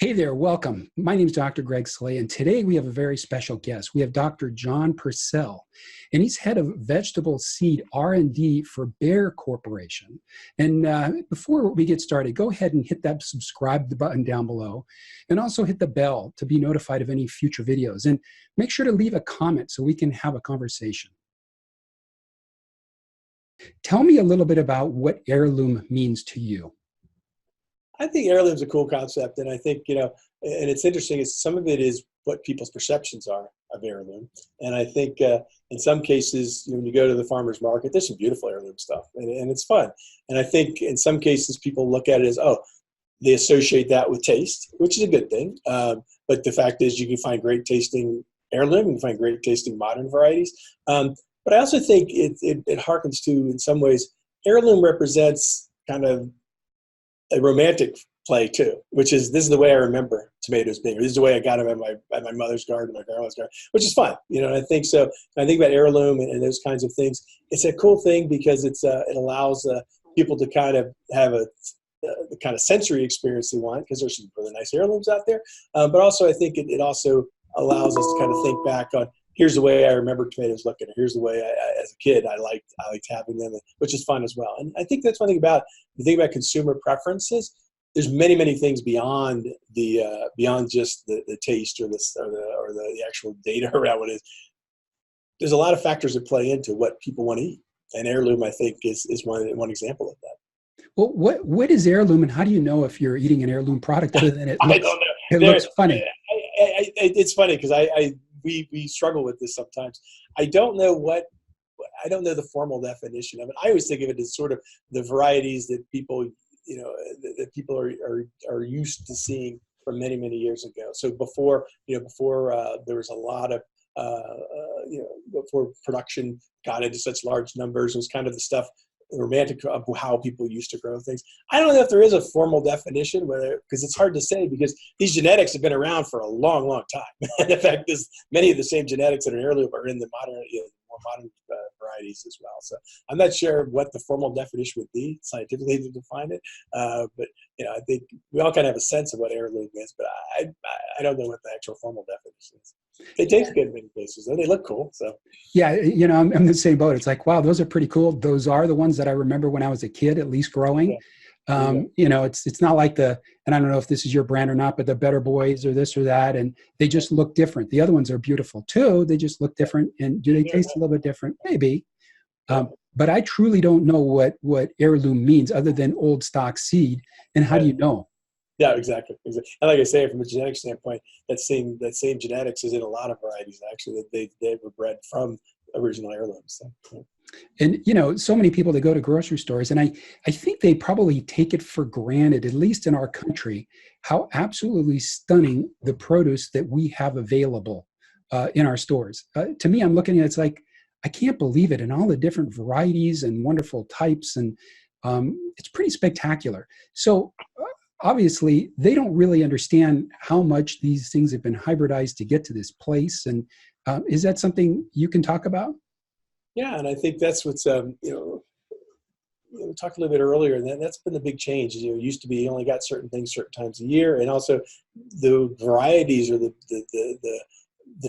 Hey there, welcome. My name is Dr. Greg Celaya, and today we have a very special guest. We have Dr. John Purcell, and he's head of vegetable seed R&D for Bayer Corporation. And before we get started, go ahead and hit that subscribe button down below, and also hit the bell to be notified of any future videos. And make sure to leave a comment so we can have a conversation. Tell me a little bit about what heirloom means to you. I think heirloom is a cool concept, and I think, and it's interesting, is some of it is what people's perceptions are of heirloom. And I think in some cases, when you go to the farmer's market, there's some beautiful heirloom stuff, and it's fun. And I think in some cases, people look at it as, oh, they associate that with taste, which is a good thing. But the fact is, you can find great tasting heirloom, you can find great tasting modern varieties. But I also think it harkens to, in some ways, heirloom represents kind of a romantic play too, which is, this is the way I remember tomatoes being, or this is the way I got them at my mother's garden, my grandma's garden, which is fun, And I think so. I think about heirloom and those kinds of things. It's a cool thing because it allows people to kind of have the kind of sensory experience they want, because there's some really nice heirlooms out there. But also, I think it also allows us to kind of think back on, here's the way I remember tomatoes looking. Here's the way as a kid, I liked having them, which is fun as well. And I think that's one thing about the thing about consumer preferences. There's many, many things beyond beyond just the taste or the actual data around what it is. There's a lot of factors that play into what people want to eat, and heirloom, I think, is one example of that. Well, what is heirloom, and how do you know if you're eating an heirloom product other than it looks, I don't know. It looks funny? It's funny because we struggle with this sometimes. I don't know the formal definition of it. I always think of it as sort of the varieties that people, that people are used to seeing from many, many years ago. So before there was a lot of, before production got into such large numbers, it was kind of the stuff romantic of how people used to grow things. I don't know if there is a formal definition, because it's hard to say, because these genetics have been around for a long, long time. And in fact, many of the same genetics that are heirloom are in the more modern varieties as well. So I'm not sure what the formal definition would be scientifically to define it. But I think we all kind of have a sense of what heirloom is, but I don't know what the actual formal definition is. They taste good in many cases, and they look cool. So yeah, I'm in the same boat. It's like, wow, those are pretty cool. Those are the ones that I remember when I was a kid, at least growing. Yeah. It's not like and I don't know if this is your brand or not, but the Better Boys or this or that, and they just look different. The other ones are beautiful too. They just look different. And do they taste a little bit different? Maybe. But I truly don't know what heirloom means other than old stock seed. And how do you know? Yeah, exactly. And like I say, from a genetic standpoint, that same genetics is in a lot of varieties, actually, that they were bred from original heirlooms. So, yeah. And, so many people that go to grocery stores, and I think they probably take it for granted, at least in our country, how absolutely stunning the produce that we have available in our stores. To me, I'm looking at it's like, I can't believe it, and all the different varieties and wonderful types, and it's pretty spectacular. So obviously, they don't really understand how much these things have been hybridized to get to this place. And is that something you can talk about? Yeah, and I think that's what's, we talked a little bit earlier, and that's been the big change. It used to be you only got certain things certain times a year, and also the varieties or the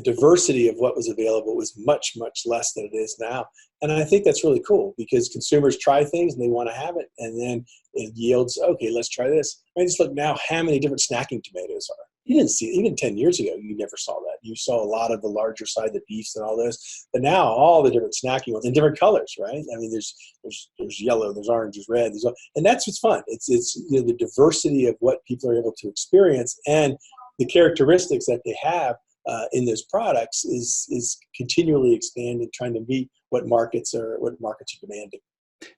diversity of what was available was much, much less than it is now. And I think that's really cool, because consumers try things and they want to have it, and then it yields, okay, let's try this. I just look now how many different snacking tomatoes are. You didn't see, even 10 years ago, you never saw that. You saw a lot of the larger side, the beefs and all those. But now all the different snacking ones in different colors, right? I mean, there's yellow, there's orange, there's red, and that's what's fun. It's the diversity of what people are able to experience, and the characteristics that they have in those products is continually expanding, trying to meet what markets are demanding.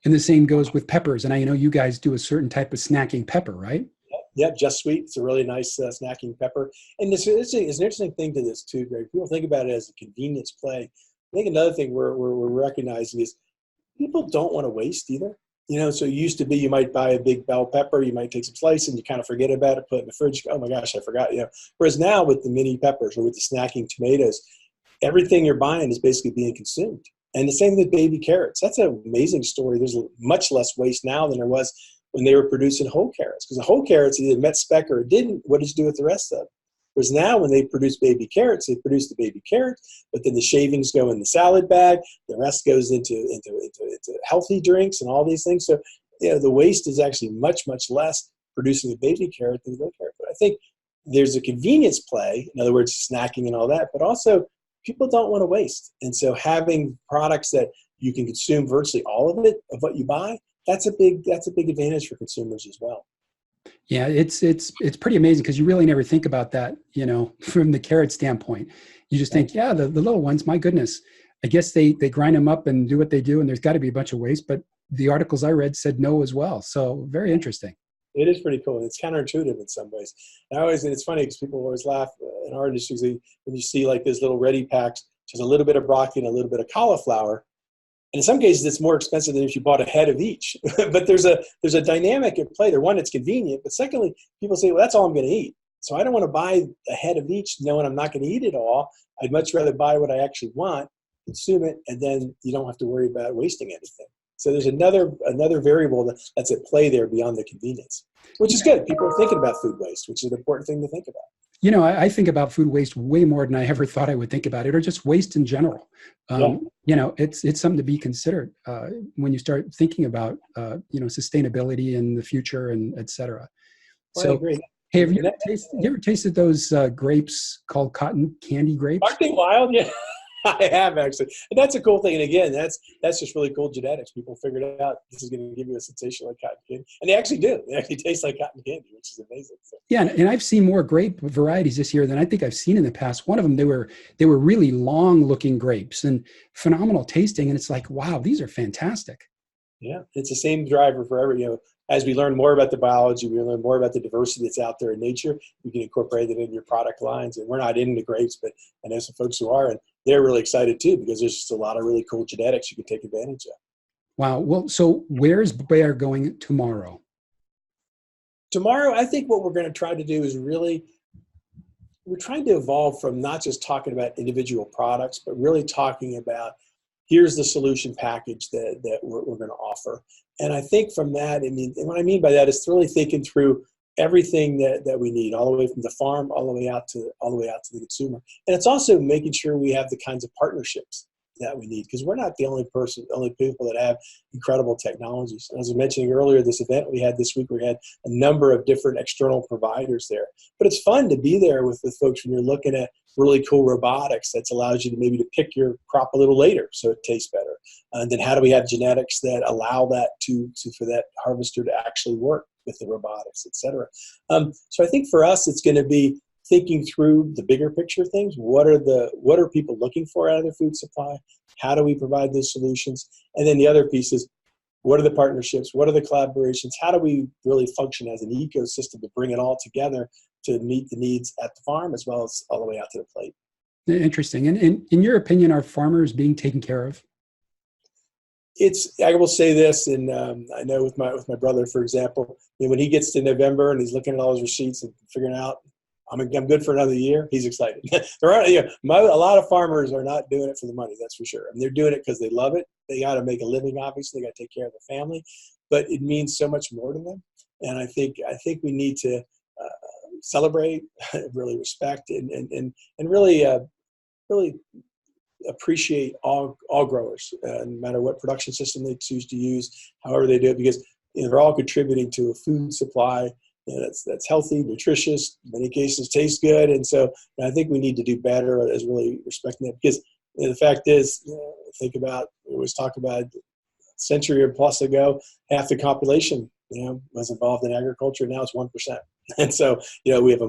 And the same goes with peppers. And I know you guys do a certain type of snacking pepper, right? Yeah, Just Sweet. It's a really nice snacking pepper. And it's an interesting thing to this too, Greg. People think about it as a convenience play. I think another thing we're recognizing is people don't want to waste either. So it used to be you might buy a big bell pepper, you might take some slice and you kind of forget about it, put it in the fridge. Oh my gosh, I forgot. Whereas now with the mini peppers or with the snacking tomatoes, everything you're buying is basically being consumed. And the same with baby carrots. That's an amazing story. There's much less waste now than there was when they were producing whole carrots, because the whole carrots either met spec or it didn't. What did you do with the rest of them? Whereas now, when they produce baby carrots, they produce the baby carrots, but then the shavings go in the salad bag. The rest goes into healthy drinks and all these things. So, the waste is actually much, much less producing a baby carrot than a real carrot. But I think there's a convenience play, in other words, snacking and all that, but also people don't want to waste. And so having products that you can consume virtually all of it, of what you buy, that's a big advantage for consumers as well. Yeah, it's pretty amazing because you really never think about that, from the carrot standpoint. You just think, yeah, the little ones, my goodness, I guess they grind them up and do what they do, and there's got to be a bunch of waste. But the articles I read said no as well. So very interesting. It is pretty cool. It's counterintuitive in some ways. And it's funny because people always laugh in our industry when you see like those little ready packs, just a little bit of broccoli and a little bit of cauliflower. And in some cases, it's more expensive than if you bought a head of each. But there's a dynamic at play there. One, it's convenient. But secondly, people say, well, that's all I'm going to eat. So I don't want to buy a head of each knowing I'm not going to eat it all. I'd much rather buy what I actually want, consume it, and then you don't have to worry about wasting anything. So there's another variable that's at play there beyond the convenience, which is good. People are thinking about food waste, which is an important thing to think about. I think about food waste way more than I ever thought I would think about it, or just waste in general. It's something to be considered when you start thinking about, sustainability in the future and et cetera. Well, so, I agree. hey, have you ever tasted those grapes called cotton candy grapes? Aren't they wild? Yeah, I have actually. And that's a cool thing. And again, that's just really cool genetics. People figured out this is going to give you a sensation like cotton candy. And they actually do. They actually taste like cotton candy, which is amazing. So. Yeah, and I've seen more grape varieties this year than I think I've seen in the past. One of them, they were really long-looking grapes and phenomenal tasting. And it's like, wow, these are fantastic. Yeah, it's the same driver for every, as we learn more about the biology, we learn more about the diversity that's out there in nature, we can incorporate it into your product lines. And we're not into grapes, but I know some folks who are, and they're really excited too, because there's just a lot of really cool genetics you can take advantage of. Wow. Well, so where's Bayer going tomorrow? Tomorrow, I think what we're going to try to do is we're trying to evolve from not just talking about individual products, but really talking about here's the solution package that we're going to offer. And I think from that, and what I mean by that is really thinking through everything that we need, all the way from the farm, all the way out to the consumer. And it's also making sure we have the kinds of partnerships that we need, because we're not the only people that have incredible technologies. As I was mentioning earlier, this event we had this week, we had a number of different external providers there. But it's fun to be there with the folks when you're looking at really cool robotics that allows you to maybe to pick your crop a little later so it tastes better. And then how do we have genetics that allow that for that harvester to actually work with the robotics, et cetera. So I think for us, it's going to be thinking through the bigger picture things. What are people looking for out of their food supply? How do we provide those solutions? And then the other piece is, what are the partnerships? What are the collaborations? How do we really function as an ecosystem to bring it all together to meet the needs at the farm as well as all the way out to the plate? Interesting. And in your opinion, are farmers being taken care of? I will say this, and I know with my brother, for example, when he gets to November and he's looking at all his receipts and figuring out, I'm good for another year, he's excited. A lot of farmers are not doing it for the money, that's for sure. And they're doing it because they love it. They got to make a living, obviously. They got to take care of the family. But it means so much more to them. And I think we need to celebrate, really respect, and really appreciate all growers, no matter what production system they choose to use, however they do it, because they're all contributing to a food supply that's healthy, nutritious, in many cases tastes good. And so I think we need to do better as really respecting that, because the fact is, we always talk about a century or plus ago, half the population was involved in agriculture. Now it's 1%. And so we have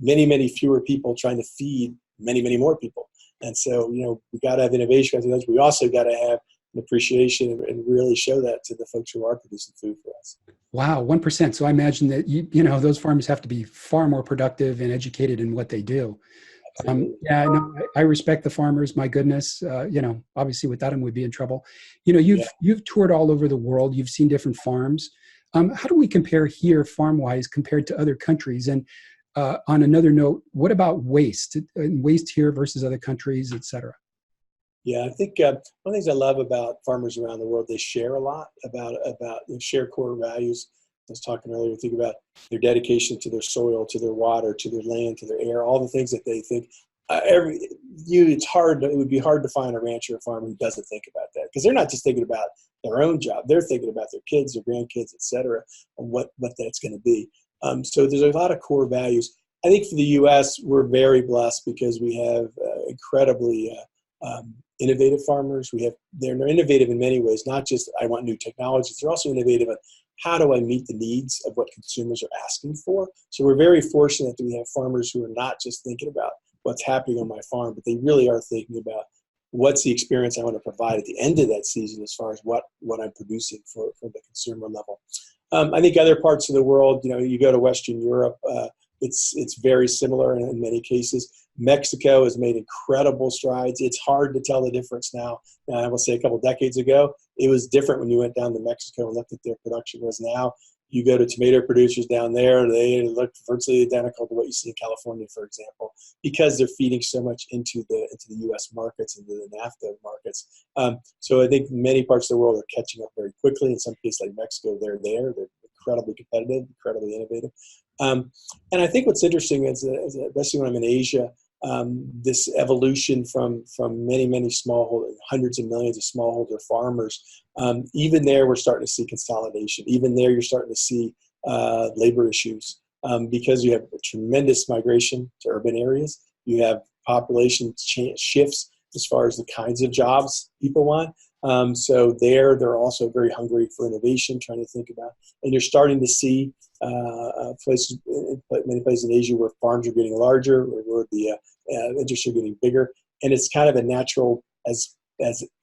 many fewer people trying to feed many more people. And so we got to have innovation. We also got to have an appreciation and really show that to the folks who are producing food for us. Wow, 1%. So I imagine that those farmers have to be far more productive and educated in what they do. I respect the farmers. My goodness, obviously without them we'd be in trouble. You've toured all over the world. You've seen different farms. How do we compare here, farm-wise, compared to other countries? And on another note, what about waste? Waste here versus other countries, et cetera? Yeah, I think one of the things I love about farmers around the world, they share a lot share core values. I was talking earlier, think about their dedication to their soil, to their water, to their land, to their air, all the things that they think. It would be hard to find a rancher or farmer who doesn't think about that, because they're not just thinking about their own job; they're thinking about their kids, their grandkids, et cetera, and what that's going to be. So there's a lot of core values. I think for the U.S., we're very blessed because we have incredibly innovative farmers. They're innovative in many ways, not just I want new technologies. They're also innovative on how do I meet the needs of what consumers are asking for. So we're very fortunate that we have farmers who are not just thinking about what's happening on my farm, but they really are thinking about what's the experience I want to provide at the end of that season as far as what I'm producing for the consumer level. I think other parts of the world, you go to Western Europe, it's very similar in many cases. Mexico has made incredible strides. It's hard to tell the difference now. I will say a couple of decades ago, it was different when you went down to Mexico and looked at their production. Whereas now, you go to tomato producers down there, they look virtually identical to what you see in California, for example, because they're feeding so much into the U.S. markets, into the NAFTA markets. So I think many parts of the world are catching up very quickly. In some cases, like Mexico, they're there. They're incredibly competitive, incredibly innovative. And I think what's interesting is, especially when I'm in Asia, this evolution from many smallholder, hundreds of millions of smallholder farmers. Even there, we're starting to see consolidation. Even there, you're starting to see labor issues because you have a tremendous migration to urban areas. You have population shifts as far as the kinds of jobs people want. So they're also very hungry for innovation, trying to think about. And you're starting to see many places in Asia where farms are getting larger, where the industry are getting bigger, and it's kind of a natural as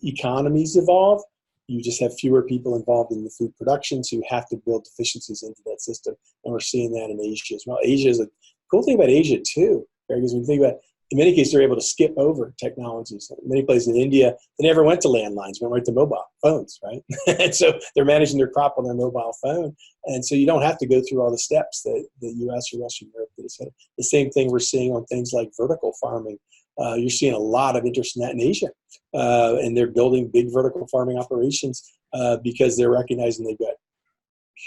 economies evolve. You just have fewer people involved in the food production, so you have to build efficiencies into that system, and we're seeing that in Asia as well. Asia is a cool thing about Asia too, because when you think about, in many cases, they're able to skip over technologies. In many places in India, they never went to landlines, went right to mobile phones, right? And so they're managing their crop on their mobile phone. And so you don't have to go through all the steps that the U.S. or Western Europe did. So the same thing we're seeing on things like vertical farming. You're seeing a lot of interest in that in Asia. And they're building big vertical farming operations because they're recognizing they've got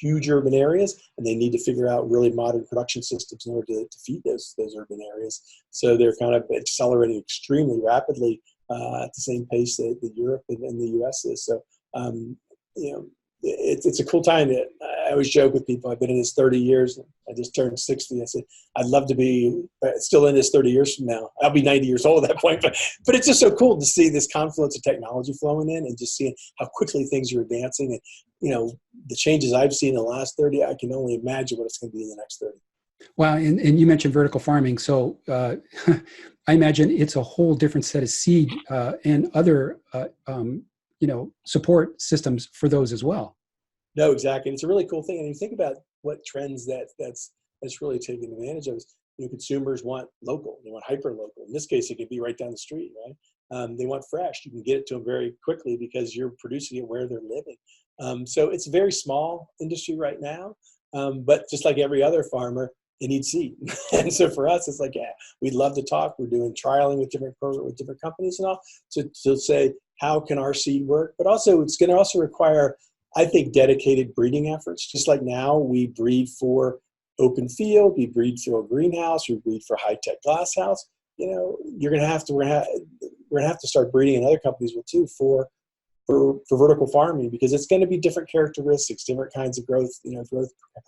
huge urban areas, and they need to figure out really modern production systems in order to feed those urban areas. So they're kind of accelerating extremely rapidly at the same pace that Europe and the U.S. is. So, it's a cool time. I always joke with people, I've been in this 30 years. I just turned 60. I said, I'd love to be still in this 30 years from now. I'll be 90 years old at that point. But it's just so cool to see this confluence of technology flowing in and just seeing how quickly things are advancing. And, the changes I've seen in the last 30, I can only imagine what it's going to be in the next 30. Wow. And you mentioned vertical farming. So I imagine it's a whole different set of seed and other, support systems for those as well. No, exactly. It's a really cool thing. And you think about what trends that's really taking advantage of is, consumers want local. They want hyper local. In this case, it could be right down the street, right? They want fresh. You can get it to them very quickly because you're producing it where they're living. So it's a very small industry right now. But just like every other farmer, they need seed. And so for us, it's like, yeah, we'd love to talk. We're doing trialing with different companies and all to say, how can our seed work? But also, it's going to also require, I think, dedicated breeding efforts. Just like now, we breed for open field, we breed for a greenhouse, we breed for high-tech glass house. We're going to have to start breeding, and other companies will too, for vertical farming, because it's going to be different characteristics, different kinds of growth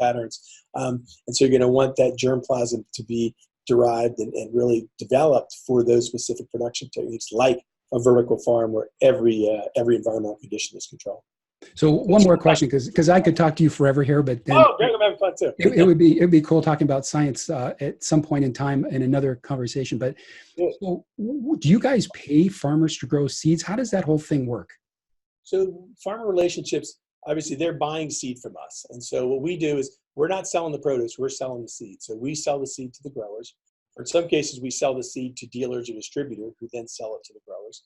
patterns. And so you're going to want that germplasm to be derived and really developed for those specific production techniques, like a vertical farm where every environmental condition is controlled. So one more question, because I could talk to you forever here, but then great, I'm having fun too. it would be cool talking about science at some point in time in another conversation. But so do you guys pay farmers to grow seeds? How does that whole thing work? So farmer relationships, obviously, they're buying seed from us. And so what we do is we're not selling the produce, we're selling the seed. So we sell the seed to the growers. Or in some cases, we sell the seed to dealers or distributors who then sell it to the growers.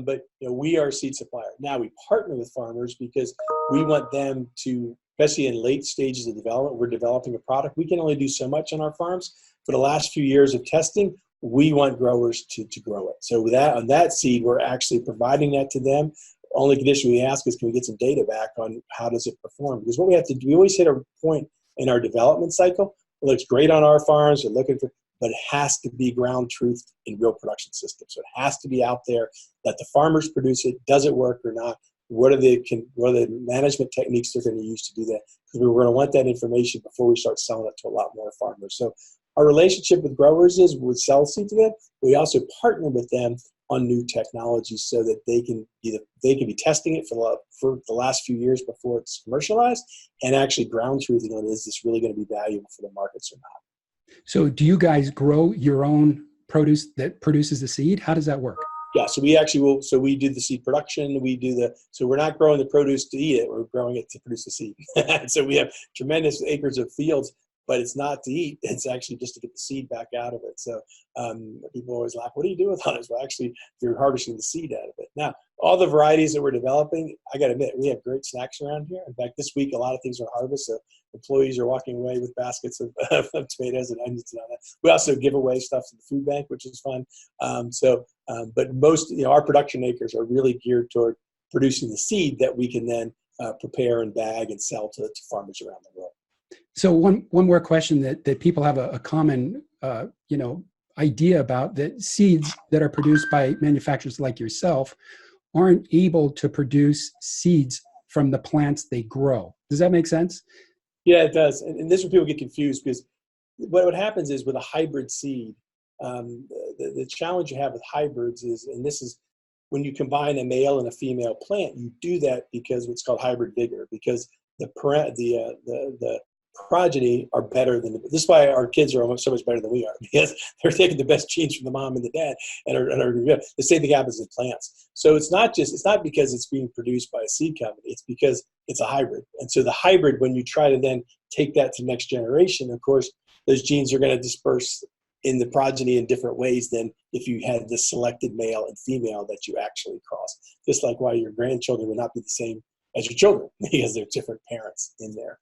But we are a seed supplier. Now we partner with farmers because we want them to, especially in late stages of development, we're developing a product. We can only do so much on our farms. For the last few years of testing, we want growers to grow it. So with that, on that seed, we're actually providing that to them. Only condition we ask is, can we get some data back on how does it perform? Because what we have to do, we always hit a point in our development cycle. It looks great on our farms, we're looking for, but it has to be ground truth in real production systems. So it has to be out there that the farmers produce it. Does it work or not? What are the management techniques they're going to use to do that? Because we're going to want that information before we start selling it to a lot more farmers. So our relationship with growers is we sell seed to them. We also partner with them on new technologies so that they can be testing it for the last few years before it's commercialized, and actually ground truthing on, is this really going to be valuable for the markets or not. So do you guys grow your own produce that produces the seed? How does that work? Yeah, so we actually will. So we do the seed production. So we're not growing the produce to eat it. We're growing it to produce the seed. So we have tremendous acres of fields, but it's not to eat. It's actually just to get the seed back out of it. So people always laugh, what do you do with it? Well, actually, you're harvesting the seed out of it. Now, all the varieties that we're developing, I got to admit, we have great snacks around here. In fact, this week, a lot of things are harvest. So employees are walking away with baskets of tomatoes and onions and all that. We also give away stuff to the food bank, which is fun. But most, our production acres are really geared toward producing the seed that we can then prepare and bag and sell to farmers around the world. So one more question that people have a common idea about, that seeds that are produced by manufacturers like yourself aren't able to produce seeds from the plants they grow. Does that make sense? Yeah, it does. And this is where people get confused, because what happens is with a hybrid seed, the challenge you have with hybrids is, and this is when you combine a male and a female plant, you do that because what's called hybrid vigor, because the progeny are better than this is why our kids are almost so much better than we are, because they're taking the best genes from the mom and the dad and are the same thing happens in plants. So it's not because it's being produced by a seed company, it's because it's a hybrid. And so the hybrid, when you try to then take that to the next generation, of course those genes are going to disperse in the progeny in different ways than if you had the selected male and female that you actually cross. Just like why your grandchildren would not be the same as your children, because they're different parents in there.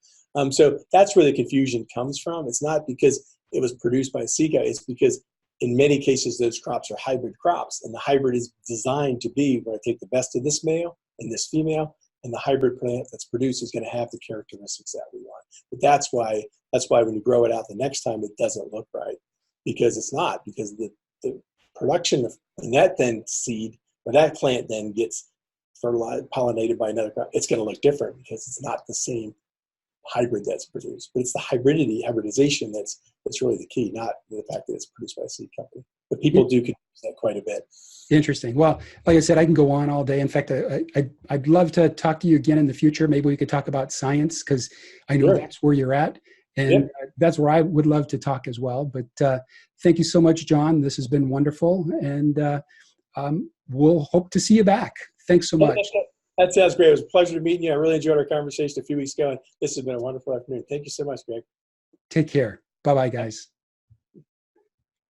So that's where the confusion comes from. It's not because it was produced by a seed guy. It's because in many cases those crops are hybrid crops, and the hybrid is designed to be where I take the best of this male and this female, and the hybrid plant that's produced is going to have the characteristics that we want. But that's why when you grow it out the next time, it doesn't look right, because it's not, because the production of that then seed or that plant then gets fertilized, pollinated by another crop. It's going to look different because it's not the same hybrid that's produced, but it's the hybridization that's really the key, not the fact that it's produced by a seed company. But people do confuse that quite a bit. Interesting. Well, like I said, I can go on all day. In fact, I'd love to talk to you again in the future. Maybe we could talk about science, because I know that's where you're at, and that's where I would love to talk as well. But thank you so much, John. This has been wonderful, and we'll hope to see you back. Thanks so much. That sounds great. It was a pleasure to meet you. I really enjoyed our conversation a few weeks ago, and this has been a wonderful afternoon. Thank you so much, Greg. Take care. Bye-bye, guys.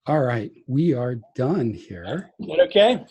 All right, we are done here. Is that okay?